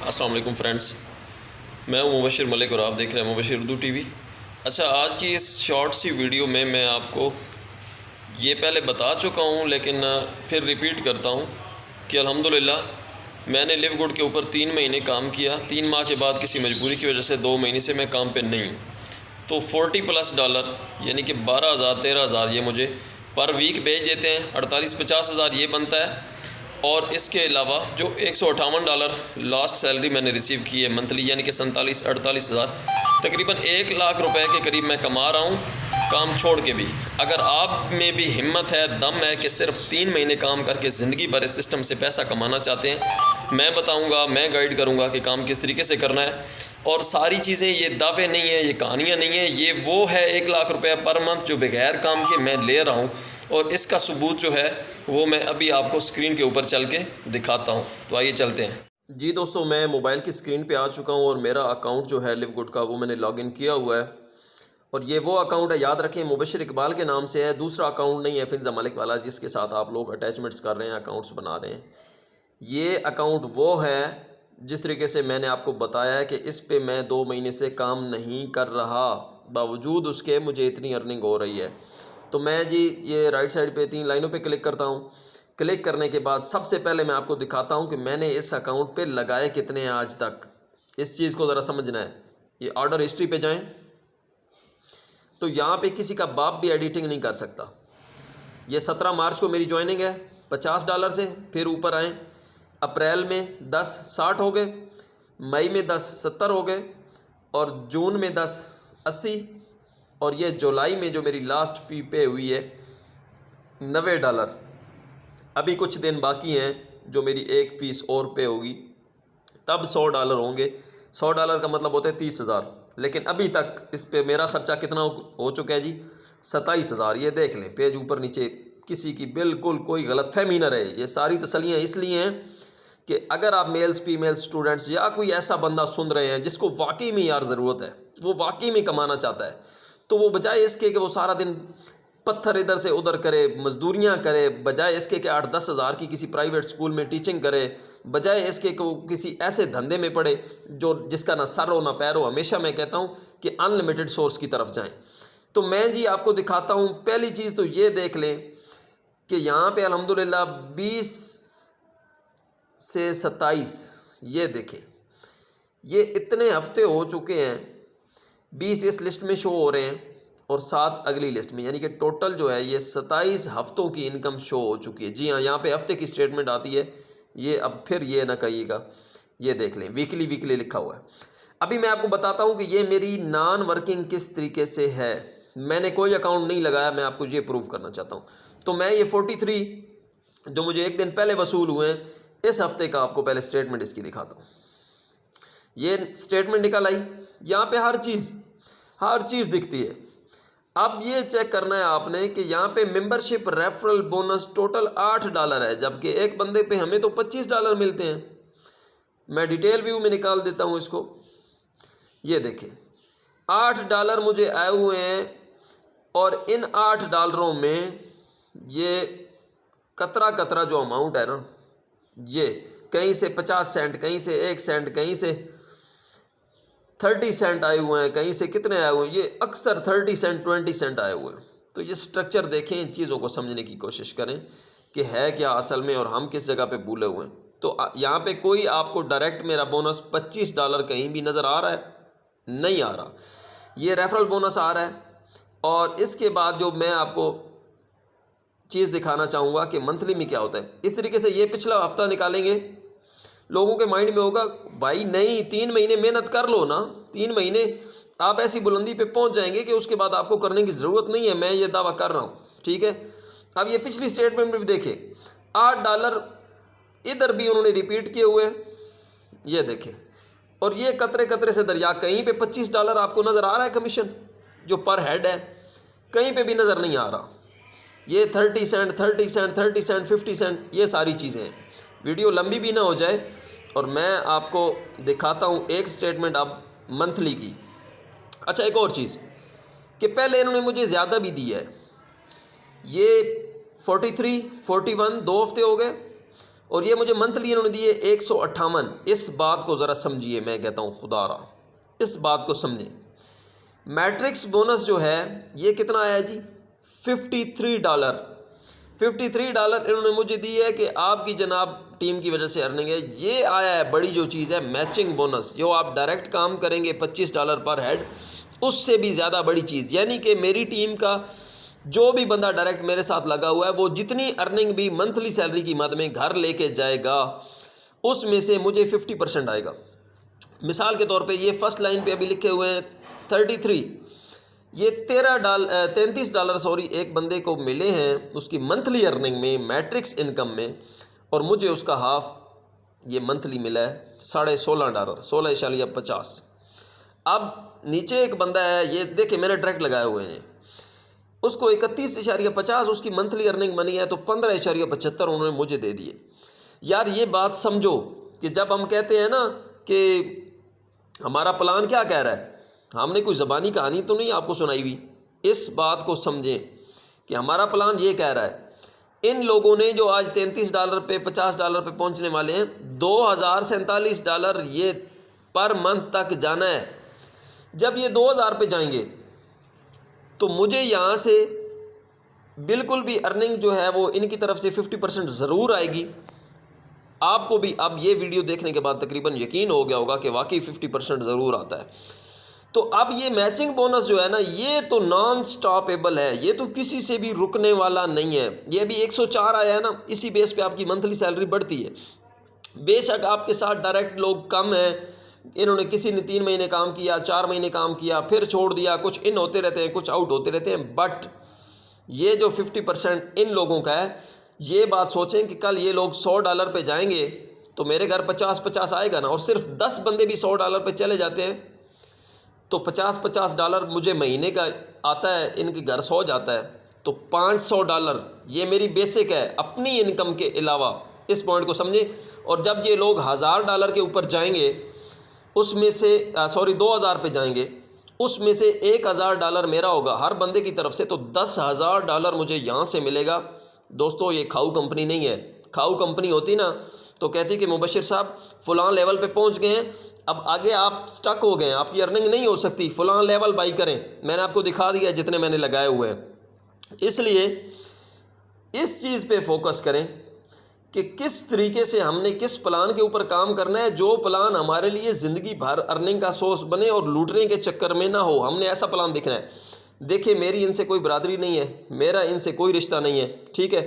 अस्सलाम वालेकुम फ्रेंड्स, मैं हूं मुबशिर मलिक और आप देख रहे हैं मुबशिर उर्दू टीवी। अच्छा, आज की इस शॉर्ट सी वीडियो में मैं आपको ये पहले बता चुका हूं, लेकिन फिर रिपीट करता हूं कि अल्हम्दुलिल्लाह मैंने लिव गुड के ऊपर 3 महीने काम किया। 3 माह के बाद किसी मजबूरी की वजह से 2 महीने से मैं काम पे नहीं हूँ। तो $40+ यानी कि 12,000 13,000 ये मुझे पर वीक भेज देते हैं। 48-50 हज़ार ये बनता है। और इसके अलावा जो $158 लास्ट सैलरी मैंने रिसीव की है मंथली, यानी कि 47-48 हज़ार, तकरीबन 1 लाख रुपए के करीब मैं कमा रहा हूँ काम छोड़ के भी। अगर आप में भी हिम्मत है, दम है कि सिर्फ 3 महीने काम करके ज़िंदगी भर इस सिस्टम से पैसा कमाना चाहते हैं, मैं बताऊंगा, मैं गाइड करूंगा कि काम किस तरीके से करना है। और सारी चीज़ें ये दावे नहीं है, ये कहानियाँ नहीं है, ये वो है 1 लाख रुपये पर मंथ जो बगैर काम के मैं ले रहा हूँ। और इसका सबूत जो है वो मैं अभी आपको स्क्रीन के ऊपर चल के दिखाता हूँ। तो आइए चलते हैं। जी दोस्तों, मैं मोबाइल की स्क्रीन पे आ चुका हूँ और मेरा अकाउंट जो है लिव गुड का वो मैंने लॉगिन किया हुआ है। और ये वो अकाउंट है, याद रखें, मुबशिर इकबाल के नाम से है, दूसरा अकाउंट नहीं है फिंजा मलिक वाला जिसके साथ आप लोग अटैचमेंट्स कर रहे हैं, अकाउंट्स बना रहे हैं। ये अकाउंट वो है जिस तरीके से मैंने आपको बताया है कि इस पे मैं 2 महीने से काम नहीं कर रहा, बावजूद उसके मुझे इतनी अर्निंग हो रही है। तो मैं जी ये राइट साइड पे 3 लाइनों पे क्लिक करता हूँ। क्लिक करने के बाद सबसे पहले मैं आपको दिखाता हूँ कि मैंने इस अकाउंट पे लगाए कितने हैं आज तक। इस चीज़ को ज़रा समझना है। ये ऑर्डर हिस्ट्री पे जाएं तो यहाँ पे किसी का बाप भी एडिटिंग नहीं कर सकता। ये 17 मार्च को मेरी ज्वाइनिंग है $50 से। फिर ऊपर आएँ, अप्रैल में 10 60 हो गए, मई में 10 70 हो गए, और जून में 10 80, और ये जुलाई में जो मेरी लास्ट फ़ी पे हुई है $90। अभी कुछ दिन बाकी हैं जो मेरी एक फ़ीस और पे होगी, तब $100 होंगे। $100 का मतलब होता है 30,000। लेकिन अभी तक इस पे मेरा ख़र्चा कितना हो चुका है जी? 27,000। ये देख लें, पेज ऊपर नीचे किसी की बिल्कुल कोई गलतफहमी ना रहे। ये सारी तसल्लियाँ इसलिए हैं कि अगर आप मेल्स फीमेल्स स्टूडेंट्स या कोई ऐसा बंदा सुन रहे हैं जिसको वाकई में यार ज़रूरत है, वो वाकई में कमाना चाहता है, तो वो बजाय इसके कि वो सारा दिन पत्थर इधर से उधर करे, मजदूरियां करे, बजाय इसके कि 8-10 हज़ार की किसी प्राइवेट स्कूल में टीचिंग करे, बजाय इसके कि वो किसी ऐसे धंधे में पड़े जो जिसका ना सर हो ना पैर हो, हमेशा मैं कहता हूँ कि अनलिमिटेड सोर्स की तरफ जाएं। तो मैं जी आपको दिखाता हूँ। पहली चीज़ तो ये देख लें कि यहाँ पे अल्हम्दुलिल्लाह 20 से 27, ये देखें, ये इतने हफ्ते हो चुके हैं। 20 इस लिस्ट में शो हो रहे हैं और 7 अगली लिस्ट में, यानी कि टोटल जो है ये 27 हफ्तों की इनकम शो हो चुकी है। जी हाँ, यहाँ पे हफ्ते की स्टेटमेंट आती है। ये अब फिर ये ना कहिएगा, ये देख लें, वीकली वीकली लिखा हुआ है। अभी मैं आपको बताता हूँ कि ये मेरी नॉन वर्किंग किस तरीके से है। मैंने कोई अकाउंट नहीं लगाया, मैं आपको ये प्रूव करना चाहता हूँ। तो मैं ये 43 जो मुझे एक दिन पहले वसूल हुए हैं, इस हफ्ते का आपको पहले स्टेटमेंट इसकी दिखाता हूँ। ये स्टेटमेंट निकल आई, यहाँ पे हर चीज़ दिखती है। अब ये चेक करना है आपने कि यहाँ पे मेंबरशिप रेफरल बोनस टोटल $8 है, जबकि एक बंदे पे हमें तो $25 मिलते हैं। मैं डिटेल व्यू में निकाल देता हूँ इसको। ये देखें, $8 मुझे आए हुए हैं, और इन $8 में ये कतरा कतरा जो अमाउंट है ना, ये कहीं से 50 सेंट, कहीं से 1 सेंट, कहीं से 30 सेंट आए हुए हैं, कहीं से कितने आए हुए हैं, ये अक्सर 30 सेंट 20 सेंट आए हुए हैं। तो ये स्ट्रक्चर देखें, इन चीज़ों को समझने की कोशिश करें कि है क्या असल में और हम किस जगह पे भूले हुए हैं। तो यहाँ पे कोई आपको डायरेक्ट मेरा बोनस $25 कहीं भी नज़र आ रहा है? नहीं आ रहा। ये रेफरल बोनस आ रहा है। और इसके बाद जो मैं आपको चीज़ दिखाना चाहूँगा कि मंथली में क्या होता है। इस तरीके से ये पिछला हफ्ता निकालेंगे, लोगों के माइंड में होगा भाई नहीं, 3 महीने मेहनत कर लो ना, 3 महीने आप ऐसी बुलंदी पे पहुंच जाएंगे कि उसके बाद आपको करने की ज़रूरत नहीं है। मैं ये दावा कर रहा हूँ, ठीक है। अब ये पिछली स्टेटमेंट में भी देखें, $8 इधर भी उन्होंने रिपीट किए हुए हैं, ये देखें। और ये कतरे कतरे से दरिया, कहीं पे $25 आपको नज़र आ रहा है कमीशन जो पर हेड है, कहीं पे भी नज़र नहीं आ रहा। ये 30 सेंट 30 सेंट 30 सेंट 50 सेंट, ये सारी चीज़ें हैं। वीडियो लंबी भी ना हो जाए और मैं आपको दिखाता हूँ एक स्टेटमेंट अब मंथली की। अच्छा, एक और चीज़ कि पहले इन्होंने मुझे ज़्यादा भी दिया है। ये 43 41 2 हफ्ते हो गए, और ये मुझे मंथली इन्होंने दिए 158। इस बात को ज़रा समझिए, मैं कहता हूँ खुदारा इस बात को समझें। मैट्रिक्स बोनस जो है ये कितना आया जी? $53। $53 इन्होंने मुझे दी है कि आपकी जनाब टीम की वजह से अर्निंग है। ये आया है बड़ी जो चीज़ है मैचिंग बोनस, जो आप डायरेक्ट काम करेंगे $25 पर हेड, उससे भी ज़्यादा बड़ी चीज़। यानी कि मेरी टीम का जो भी बंदा डायरेक्ट मेरे साथ लगा हुआ है वो जितनी अर्निंग भी मंथली सैलरी की मद में घर लेके जाएगा उसमें से मुझे 50% आएगा। मिसाल के तौर पे ये फर्स्ट लाइन पे अभी लिखे हुए हैं 33, ये $33 सॉरी एक बंदे को मिले हैं उसकी मंथली अर्निंग में, मैट्रिक्स इनकम में, और मुझे उसका हाफ ये मंथली मिला है $16.5, 16.50। अब नीचे एक बंदा है, ये देखिए मैंने डायरेक्ट लगाए हुए हैं, उसको 31.50 उसकी मंथली अर्निंग बनी है, तो 15.75 उन्होंने मुझे दे दिए। यार ये बात समझो कि जब हम कहते हैं ना कि हमारा प्लान क्या कह रहा है, हमने कोई ज़बानी कहानी तो नहीं आपको सुनाई हुई। इस बात को समझें कि हमारा प्लान ये कह रहा है, इन लोगों ने जो आज $33 पे $50 पे पहुंचने वाले हैं, $2047 ये पर मंथ तक जाना है। जब ये 2000 पे जाएंगे तो मुझे यहाँ से बिल्कुल भी अर्निंग जो है वो इनकी तरफ से 50% ज़रूर आएगी। आपको भी अब ये वीडियो देखने के बाद तकरीबन यकीन हो गया होगा कि वाकई 50% ज़रूर आता है। तो अब ये मैचिंग बोनस जो है ना, ये तो नॉन स्टॉपेबल है, ये तो किसी से भी रुकने वाला नहीं है। ये भी 104 आया है ना, इसी बेस पे आपकी मंथली सैलरी बढ़ती है। बेशक आपके साथ डायरेक्ट लोग कम हैं, इन्होंने किसी ने 3 महीने काम किया, 4 महीने काम किया, फिर छोड़ दिया, कुछ इन होते रहते हैं, कुछ आउट होते रहते हैं, बट ये जो 50% इन लोगों का है, ये बात सोचें कि कल ये लोग $100 पे जाएंगे तो मेरे घर 50-50 आएगा ना, और सिर्फ 10 बंदे भी $100 पे चले जाते हैं तो $50-50 मुझे महीने का आता है, इनके घर 100 जाता है, तो $500 ये मेरी बेसिक है अपनी इनकम के अलावा। इस पॉइंट को समझें। और जब ये लोग $1000 के ऊपर जाएंगे, उसमें से $2000 पे जाएंगे, उसमें से $1000 मेरा होगा हर बंदे की तरफ से, तो $10,000 मुझे यहाँ से मिलेगा। दोस्तों ये खाऊ कंपनी नहीं है। खाऊ कंपनी होती ना तो कहती कि मुबशिर साहब फ़लाँ लेवल पे पहुँच गए हैं, अब आगे आप स्टक हो गए हैं, आपकी अर्निंग नहीं हो सकती, फ़लाँ लेवल बाई करें। मैंने आपको दिखा दिया है जितने मैंने लगाए हुए हैं। इसलिए इस चीज़ पे फोकस करें कि किस तरीके से हमने किस प्लान के ऊपर काम करना है, जो प्लान हमारे लिए ज़िंदगी भर अर्निंग का सोर्स बने और लूटने के चक्कर में ना हो। हमने ऐसा प्लान दिखना है। देखिए मेरी इनसे कोई बरादरी नहीं है, मेरा इनसे कोई रिश्ता नहीं है, ठीक है।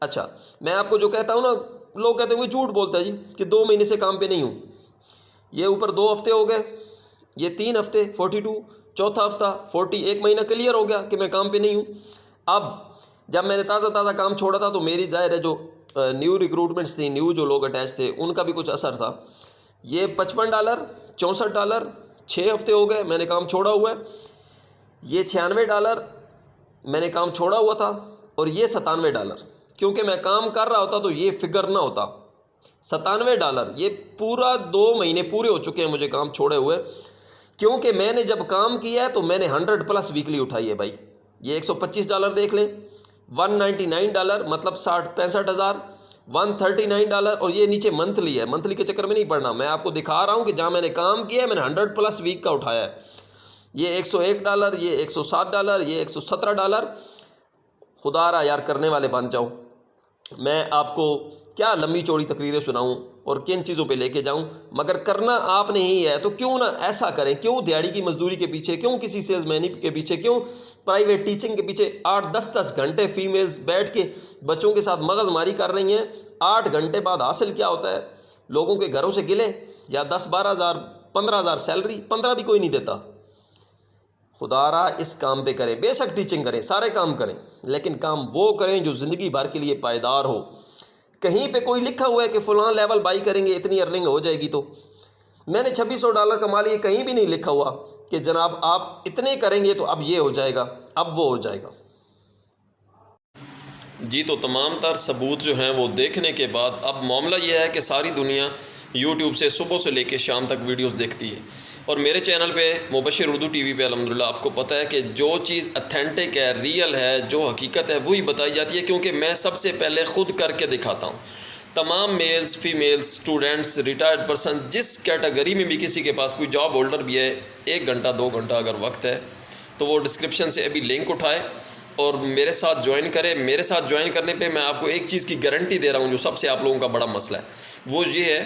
अच्छा मैं आपको जो कहता हूँ ना, लोग कहते होंगे झूठ बोलता है जी कि 2 महीने से काम पे नहीं हूँ। ये ऊपर 2 हफ्ते हो गए, ये 3 हफ्ते 42, चौथा हफ्ता 40, 1 महीना क्लियर हो गया कि मैं काम पे नहीं हूँ। अब जब मैंने ताज़ा काम छोड़ा था तो मेरी जाहिर है जो न्यू रिक्रूटमेंट्स थी, न्यू जो लोग अटैच थे, उनका भी कुछ असर था। ये $55, $64, 6 हफ्ते हो गए मैंने काम छोड़ा हुआ है। ये $96 मैंने काम छोड़ा हुआ था, और ये $97, क्योंकि मैं काम कर रहा होता तो ये फिगर ना होता। $97 ये पूरा 2 महीने पूरे हो चुके हैं मुझे काम छोड़े हुए, क्योंकि मैंने जब काम किया है तो मैंने 100+ वीकली उठाई है भाई। ये $125 देख लें, $199 मतलब 65,000, $139, और ये नीचे मंथली है। मंथली के चक्कर में नहीं पड़ना, मैं आपको दिखा रहा हूँ कि जहाँ मैंने काम किया है मैंने 100+ वीक का उठाया है। ये $101, ये $107, ये $117। खुदारा यार करने वाले बन जाओ। मैं आपको क्या लंबी चौड़ी तकरीरें सुनाऊं और किन चीज़ों पे लेके जाऊं, मगर करना आपने ही है। तो क्यों ना ऐसा करें, क्यों दिहाड़ी की मजदूरी के पीछे, क्यों किसी सेल्समैनी के पीछे, क्यों प्राइवेट टीचिंग के पीछे 8-10 घंटे फीमेल्स बैठ के बच्चों के साथ मगजमारी कर रही हैं। 8 घंटे बाद हासिल क्या होता है? लोगों के घरों से गिले, या 10-12 हज़ार 15 हज़ार सैलरी, 15 भी कोई नहीं देता। खुदारा इस काम पे करें, बेशक टीचिंग करें, सारे काम करें, लेकिन काम वो करें जो ज़िंदगी भर के लिए पायदार हो। कहीं पे कोई लिखा हुआ है कि फ़लाँ लेवल बाई करेंगे इतनी अर्निंग हो जाएगी, तो मैंने $2600 कमा लिए, कहीं भी नहीं लिखा हुआ कि जनाब आप इतने करेंगे तो अब ये हो जाएगा, अब वो हो जाएगा। जी तो तमाम तर सबूत जो हैं वो देखने के बाद अब मामला ये है कि सारी दुनिया यूट्यूब से सुबह से लेकर शाम तक वीडियोस देखती है, और मेरे चैनल पे मुबशिर उर्दू टीवी पे अल्हम्दुलिल्लाह आपको पता है कि जो चीज़ अथेंटिक है, रियल है, जो हकीकत है वही बताई जाती है, क्योंकि मैं सबसे पहले ख़ुद करके दिखाता हूँ। तमाम males, females, students, retired person, जिस कैटेगरी में भी किसी के पास कोई जॉब होल्डर भी है, 1 घंटा 2 घंटा अगर वक्त है तो वो डिस्क्रिप्शन से अभी लिंक उठाए और मेरे साथ ज्वाइन करें। मेरे साथ ज्वाइन करने पे मैं आपको एक चीज़ की गारंटी दे रहा हूँ जो सबसे आप लोगों का बड़ा मसला है, वो ये है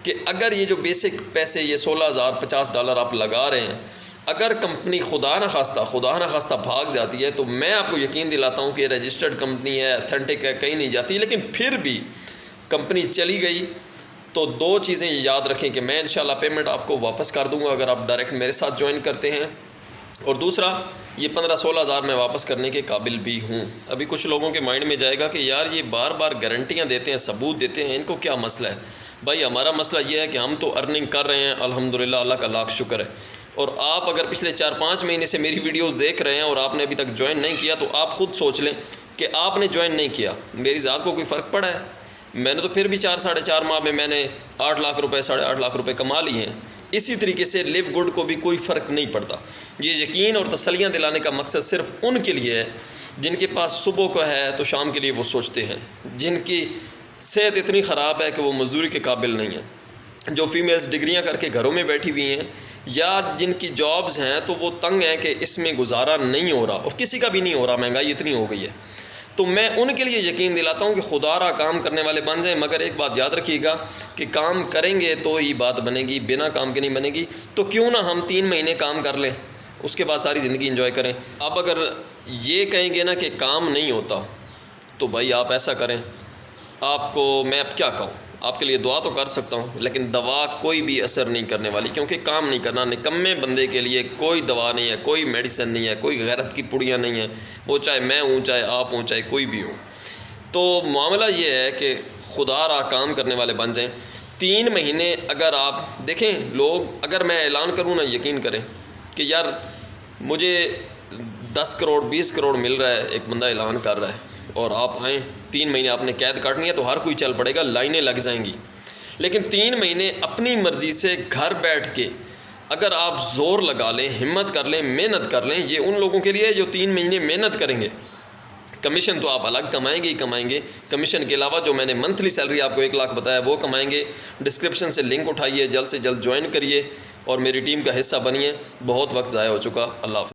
कि अगर ये जो बेसिक पैसे ये $16,050 आप लगा रहे हैं, अगर कंपनी खुदा न खास्ता भाग जाती है तो मैं आपको यकीन दिलाता हूँ कि रजिस्टर्ड कंपनी है, अथेंटिक है, कहीं नहीं जाती। लेकिन फिर भी कंपनी चली गई तो 2 चीज़ें याद रखें कि मैं इंशाल्लाह पेमेंट आपको वापस कर दूँगा अगर आप डायरेक्ट मेरे साथ ज्वाइन करते हैं, और दूसरा ये 15-16 हज़ार मैं वापस करने के काबिल भी हूँ। अभी कुछ लोगों के माइंड में जाएगा कि यार ये बार बार गारंटियाँ देते हैं, सबूत देते हैं, इनको क्या मसला है। भाई हमारा मसला ये है कि हम तो अर्निंग कर रहे हैं, अल्हम्दुलिल्लाह, अल्लाह का लाख शुक्र है। और आप अगर पिछले 4-5 महीने से मेरी वीडियोस देख रहे हैं और आपने अभी तक ज्वाइन नहीं किया तो आप ख़ुद सोच लें कि आपने ज्वाइन नहीं किया, मेरी ज़ात को कोई फ़र्क पड़ा है? मैंने तो फिर भी 4-4.5 माह में मैंने 8 लाख रुपए, 8.5 लाख रुपए कमा लिए हैं। इसी तरीके से लिव गुड को भी कोई फ़र्क नहीं पड़ता। ये यकीन और तसल्लियाँ दिलाने का मकसद सिर्फ उनके लिए है जिनके पास सुबह को है तो शाम के लिए वो सोचते हैं, जिनकी सेहत इतनी ख़राब है कि वो मज़दूरी के काबिल नहीं है, जो फीमेल्स डिग्रियां करके घरों में बैठी हुई हैं, या जिनकी जॉब्स हैं तो वो तंग हैं कि इसमें गुजारा नहीं हो रहा और किसी का भी नहीं हो रहा, महंगाई इतनी हो गई है। तो मैं उनके लिए यकीन दिलाता हूँ कि खुदारा काम करने वाले बन जाएं। मगर एक बात याद रखिएगा कि काम करेंगे तो ही बात बनेगी, बिना काम के नहीं बनेगी। तो क्यों ना हम 3 महीने काम कर लें, उसके बाद सारी ज़िंदगी एंजॉय करें। अब अगर ये कहेंगे ना कि काम नहीं होता तो भाई आप ऐसा करें, आपको मैं अब क्या कहूँ, आपके लिए दुआ तो कर सकता हूँ लेकिन दवा कोई भी असर नहीं करने वाली, क्योंकि काम नहीं करना। निकम्मे बंदे के लिए कोई दवा नहीं है, कोई मेडिसिन नहीं है, कोई गैरत की पुड़ियाँ नहीं है, वो चाहे मैं हूँ, चाहे आप हों, चाहे कोई भी हो। तो मामला ये है कि खुदारा काम करने वाले बन जाएं। 3 महीने अगर आप देखें, लोग अगर मैं ऐलान करूँ ना, यकीन करें कि यार मुझे 10 करोड़ 20 करोड़ मिल रहा है, एक बंदा ऐलान कर रहा है और आप आएँ, 3 महीने आपने कैद काटनी है तो हर कोई चल पड़ेगा, लाइनें लग जाएंगी। लेकिन 3 महीने अपनी मर्ज़ी से घर बैठ के अगर आप ज़ोर लगा लें, हिम्मत कर लें, मेहनत कर लें, ये उन लोगों के लिए जो 3 महीने मेहनत करेंगे। कमीशन तो आप अलग कमाएंगे ही कमाएंगे, कमीशन के अलावा जो मैंने मंथली सैलरी आपको 1 लाख बताया वो कमाएंगे। डिस्क्रिप्शन से लिंक उठाइए, जल्द से जल्द ज्वाइन करिए और मेरी टीम का हिस्सा बनिए। बहुत वक्त ज़ाया हो चुका। अल्लाह हाफ़िज़।